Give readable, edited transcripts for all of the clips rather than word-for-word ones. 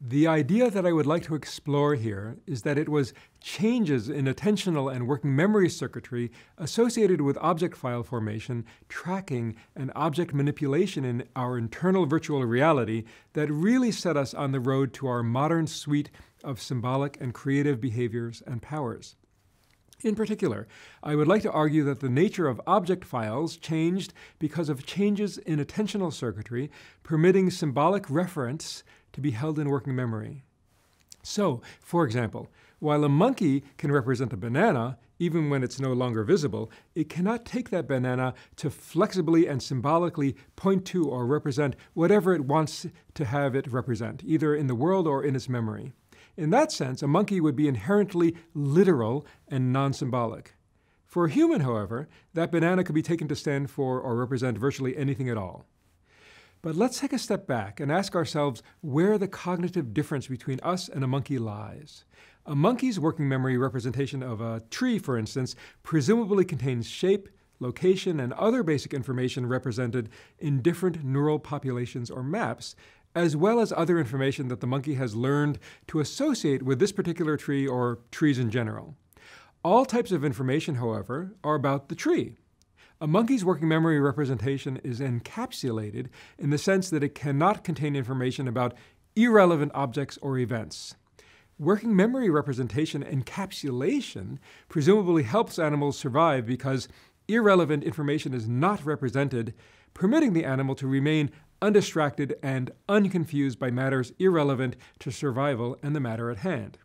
The idea that I would like to explore here is that it was changes in attentional and working memory circuitry associated with object file formation, tracking, and object manipulation in our internal virtual reality that really set us on the road to our modern suite of symbolic and creative behaviors and powers. In particular, I would like to argue that the nature of object files changed because of changes in attentional circuitry permitting symbolic reference to be held in working memory. So, for example, while a monkey can represent a banana, even when it's no longer visible, it cannot take that banana to flexibly and symbolically point to or represent whatever it wants to have it represent, either in the world or in its memory. In that sense, a monkey would be inherently literal and non-symbolic. For a human, however, that banana could be taken to stand for or represent virtually anything at all. But let's take a step back and ask ourselves where the cognitive difference between us and a monkey lies. A monkey's working memory representation of a tree, for instance, presumably contains shape, location, and other basic information represented in different neural populations or maps, as well as other information that the monkey has learned to associate with this particular tree or trees in general. All types of information, however, are about the tree. A monkey's working memory representation is encapsulated in the sense that it cannot contain information about irrelevant objects or events. Working memory representation encapsulation presumably helps animals survive because irrelevant information is not represented, permitting the animal to remain undistracted and unconfused by matters irrelevant to survival and the matter at hand.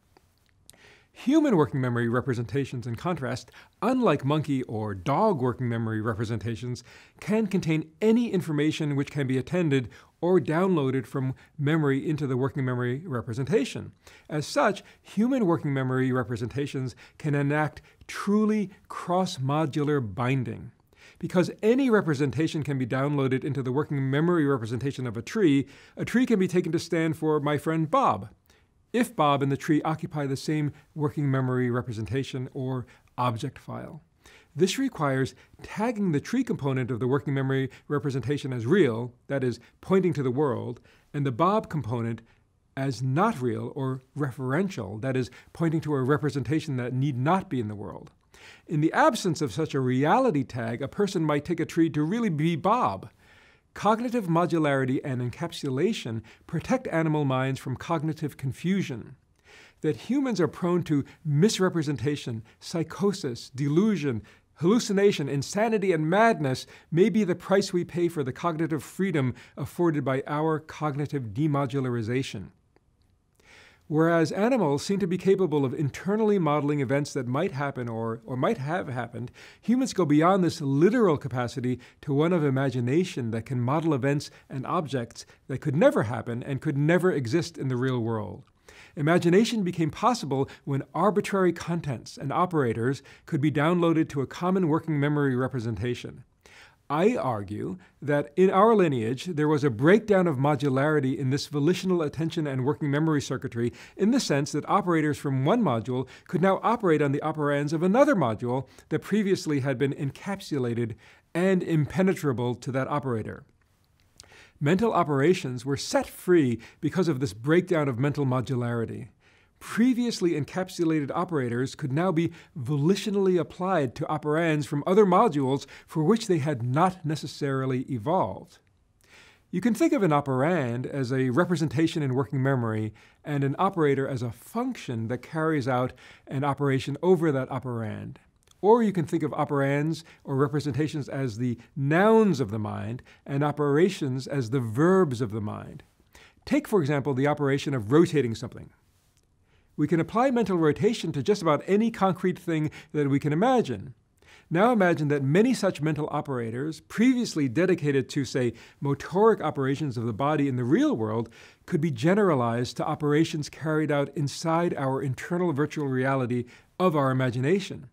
Human working memory representations, in contrast, unlike monkey or dog working memory representations, can contain any information which can be attended or downloaded from memory into the working memory representation. As such, human working memory representations can enact truly cross-modular binding. Because any representation can be downloaded into the working memory representation of a tree can be taken to stand for my friend Bob, if Bob and the tree occupy the same working memory representation or object file. This requires tagging the tree component of the working memory representation as real, that is, pointing to the world, and the Bob component as not real or referential, that is, pointing to a representation that need not be in the world. In the absence of such a reality tag, a person might take a tree to really be Bob. Cognitive modularity and encapsulation protect animal minds from cognitive confusion. That humans are prone to misrepresentation, psychosis, delusion, hallucination, insanity, and madness may be the price we pay for the cognitive freedom afforded by our cognitive demodularization. Whereas animals seem to be capable of internally modeling events that might happen or might have happened, humans go beyond this literal capacity to one of imagination that can model events and objects that could never happen and could never exist in the real world. Imagination became possible when arbitrary contents and operators could be downloaded to a common working memory representation. I argue that in our lineage, there was a breakdown of modularity in this volitional attention and working memory circuitry in the sense that operators from one module could now operate on the operands of another module that previously had been encapsulated and impenetrable to that operator. Mental operations were set free because of this breakdown of mental modularity. Previously encapsulated operators could now be volitionally applied to operands from other modules for which they had not necessarily evolved. You can think of an operand as a representation in working memory and an operator as a function that carries out an operation over that operand. Or you can think of operands or representations as the nouns of the mind and operations as the verbs of the mind. Take, for example, the operation of rotating something. We can apply mental rotation to just about any concrete thing that we can imagine. Now imagine that many such mental operators, previously dedicated to, say, motoric operations of the body in the real world, could be generalized to operations carried out inside our internal virtual reality of our imagination.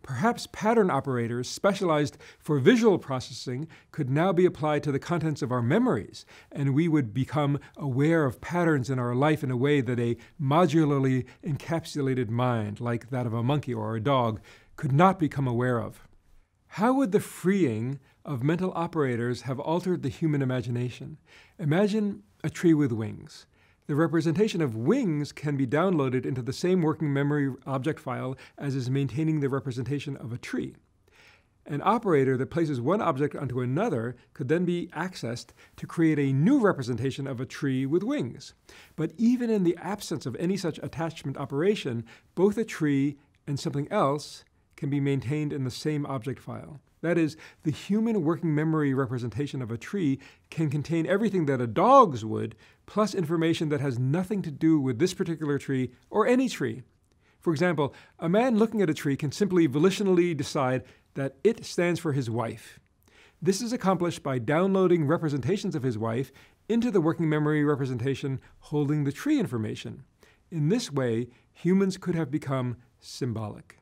Perhaps pattern operators specialized for visual processing could now be applied to the contents of our memories, and we would become aware of patterns in our life in a way that a modularly encapsulated mind, like that of a monkey or a dog, could not become aware of. How would the freeing of mental operators have altered the human imagination? Imagine a tree with wings. The representation of wings can be downloaded into the same working memory object file as is maintaining the representation of a tree. An operator that places one object onto another could then be accessed to create a new representation of a tree with wings. But even in the absence of any such attachment operation, both a tree and something else can be maintained in the same object file. That is, the human working memory representation of a tree can contain everything that a dog's would, plus information that has nothing to do with this particular tree or any tree. For example, a man looking at a tree can simply volitionally decide that it stands for his wife. This is accomplished by downloading representations of his wife into the working memory representation holding the tree information. In this way, humans could have become symbolic.